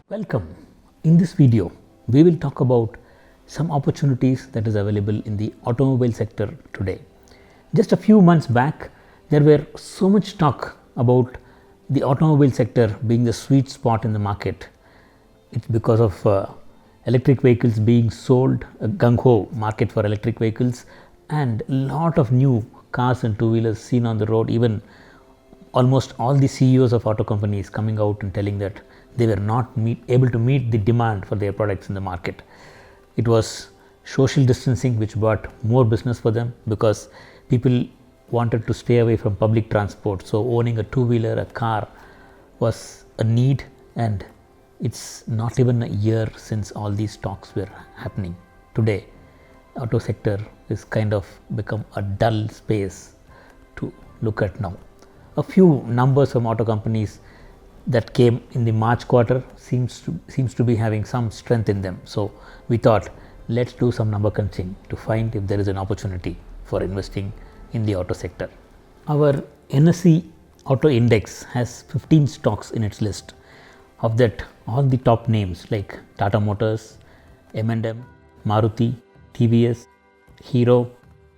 Welcome. In this video, we will talk about some opportunities that is available in the automobile sector today. Just a few months back, there were so much talk about the automobile sector being the sweet spot in the market. It's because of electric vehicles being sold, a gung-ho market for electric vehicles, and a lot of new cars and two-wheelers seen on the road. Even almost all the CEOs of auto companies coming out and telling that they were not able to meet the demand for their products in the market. It was social distancing which brought more business for them because people wanted to stay away from public transport. So owning a two-wheeler, a car was a need, and it's not even a year since all these talks were happening. Today, auto sector is kind of become a dull space to look at now. A few numbers from auto companies that came in the March quarter seems to be having some strength in them. So we thought, let's do some number crunching to find if there is an opportunity for investing in the auto sector. Our NSE Auto Index has 15 stocks in its list. Of that, all the top names like Tata Motors, M&M, Maruti, TVS, Hero,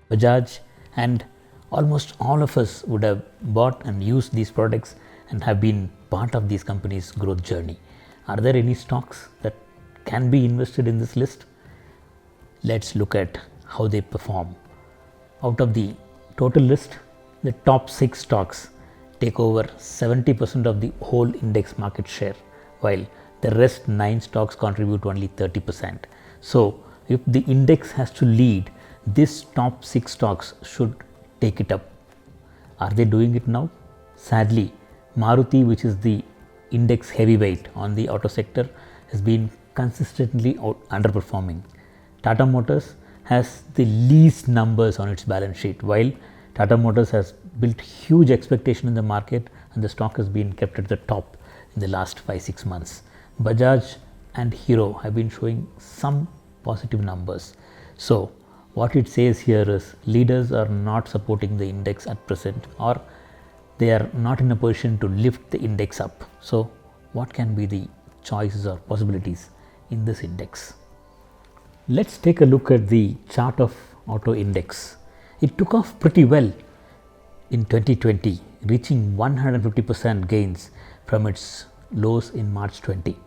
Bajaj, and almost all of us would have bought and used these products and have been part of these companies' growth journey. Are there any stocks that can be invested in this list? Let's look at how they perform. Out of the total list, the top 6 stocks take over 70% of the whole index market share, while the rest 9 stocks contribute only 30%. So if the index has to lead, these top 6 stocks should take it up. Are they doing it now? Sadly, Maruti, which is the index heavyweight on the auto sector, has been consistently underperforming. Tata Motors has the least numbers on its balance sheet, while Tata Motors has built huge expectation in the market and the stock has been kept at the top in the last 5-6 months. Bajaj and Hero have been showing some positive numbers. So what it says here is leaders are not supporting the index at present, or they are not in a position to lift the index up. So what can be the choices or possibilities in this index? Let's take a look at the chart of auto index. It took off pretty well in 2020, reaching 150% gains from its lows in March 20.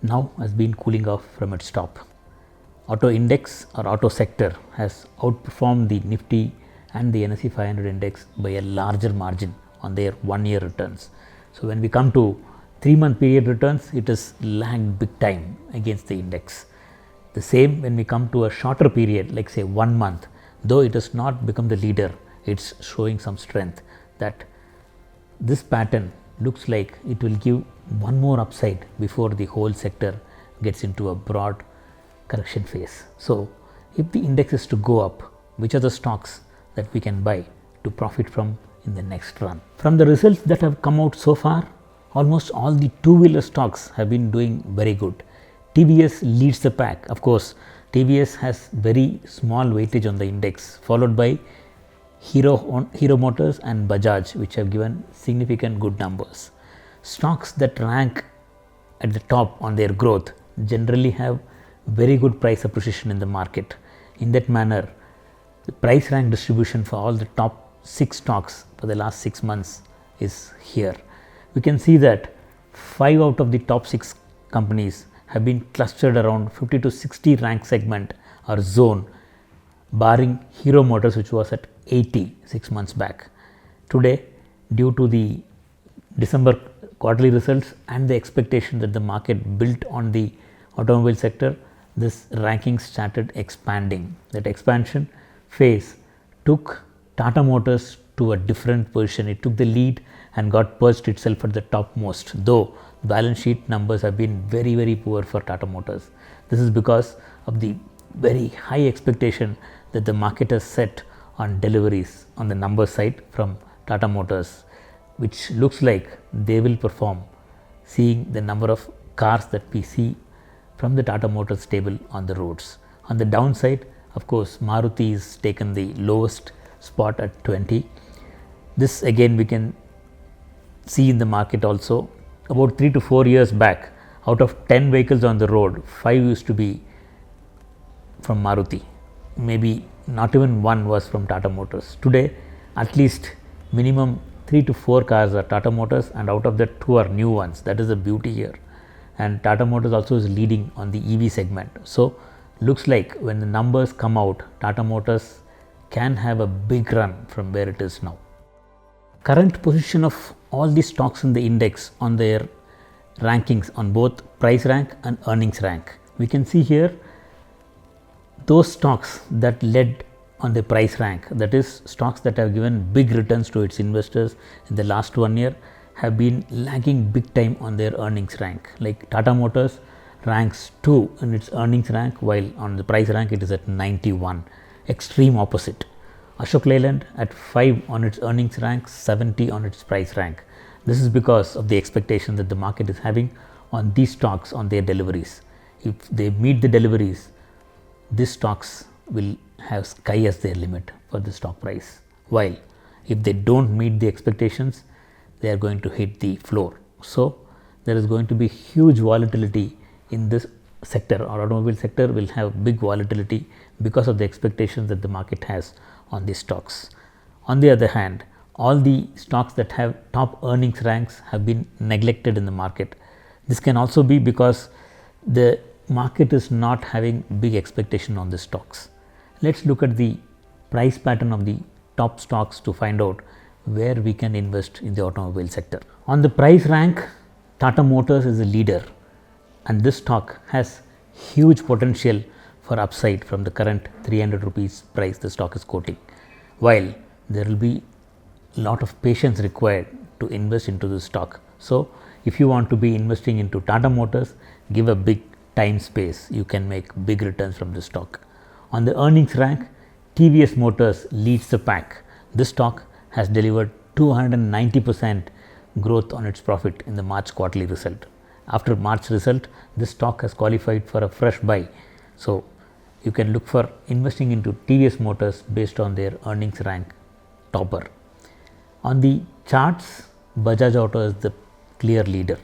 Now has been cooling off from its top. Auto index or auto sector has outperformed the Nifty and the NSE 500 index by a larger margin on their 1-year returns. So when we come to 3-month period returns, it has lagged big time against the index. The same when we come to a shorter period, like say 1 month, though it has not become the leader, it's showing some strength. That this pattern looks like it will give one more upside before the whole sector gets into a broad correction phase. So if the index is to go up, which are the stocks that we can buy to profit from in the next run? From the results that have come out so far, almost all the two-wheeler stocks have been doing very good. TVS leads the pack. Of course, TVS has very small weightage on the index, followed by Hero Motors and Bajaj, which have given significant good numbers. Stocks that rank at the top on their growth generally have very good price appreciation in the market. In that manner, the price rank distribution for all the top 6 stocks for the last 6 months is here. We can see that 5 out of the top 6 companies have been clustered around 50 to 60 rank segment or zone, barring Hero Motors, which was at 80 6 months back. Today, due to the December quarterly results and the expectation that the market built on the automobile sector, this ranking started expanding. That expansion phase took Tata Motors to a different position. It took the lead and got perched itself at the topmost, though balance sheet numbers have been very poor for Tata Motors. This is because of the very high expectation that the market has set on deliveries on the number side from Tata Motors, which looks like they will perform, seeing the number of cars that we see from the Tata Motors stable on the roads. On the downside, of course, Maruti is taken the lowest spot at 20. This again we can see in the market also. About 3 to 4 years back, Out of 10 vehicles on the road, 5 used to be from Maruti. Maybe not even one was from Tata Motors. Today, at least minimum 3 to 4 cars are Tata Motors, and out of that 2 are new ones. That is the beauty here. And Tata Motors also is leading on the EV segment. So, looks like when the numbers come out, Tata Motors can have a big run from where it is now. Current position of all the stocks in the index on their rankings on both price rank and earnings rank. We can see here those stocks that led on the price rank, that is stocks that have given big returns to its investors in the last 1 year, have been lagging big time on their earnings rank. Like Tata Motors ranks 2 in its earnings rank, while on the price rank it is at 91, extreme opposite. Ashok Leyland at 5 on its earnings rank, 70 on its price rank. This is because of the expectation that the market is having on these stocks on their deliveries. If they meet the deliveries, these stocks will have sky as their limit for the stock price, while if they don't meet the expectations, they are going to hit the floor. So, there is going to be huge volatility in this sector, or automobile sector will have big volatility because of the expectations that the market has on these stocks. On the other hand, all the stocks that have top earnings ranks have been neglected in the market. This can also be because the market is not having big expectation on the stocks. Let's look at the price pattern of the top stocks to find out where we can invest in the automobile sector. On the price rank, Tata Motors is a leader, and this stock has huge potential for upside from the current 300 rupees price the stock is quoting, while there will be lot of patience required to invest into the stock. So, if you want to be investing into Tata Motors, give a big time space, you can make big returns from the stock. On the earnings rank, TVS Motors leads the pack. This stock has delivered 290% growth on its profit in the March quarterly result. After March result, this stock has qualified for a fresh buy. So, you can look for investing into TVS Motors based on their earnings rank topper. On the charts, Bajaj Auto is the clear leader.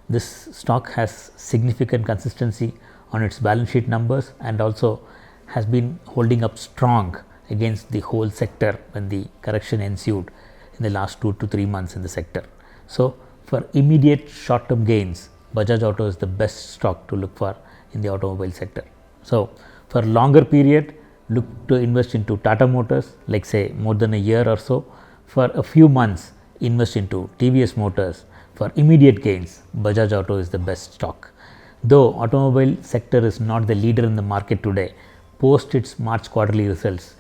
This stock has significant consistency on its balance sheet numbers and also has been holding up strong against the whole sector when the correction ensued in the last 2 to 3 months in the sector. So, for immediate short term gains, Bajaj Auto is the best stock to look for in the automobile sector. So, for longer period, look to invest into Tata Motors, like say more than a year or so. For a few months, invest into TVS Motors. For immediate gains, Bajaj Auto is the best stock. Though automobile sector is not the leader in the market today, post its March quarterly results,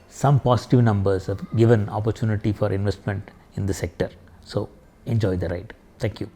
some positive numbers have given opportunity for investment in the sector. So, enjoy the ride. Thank you.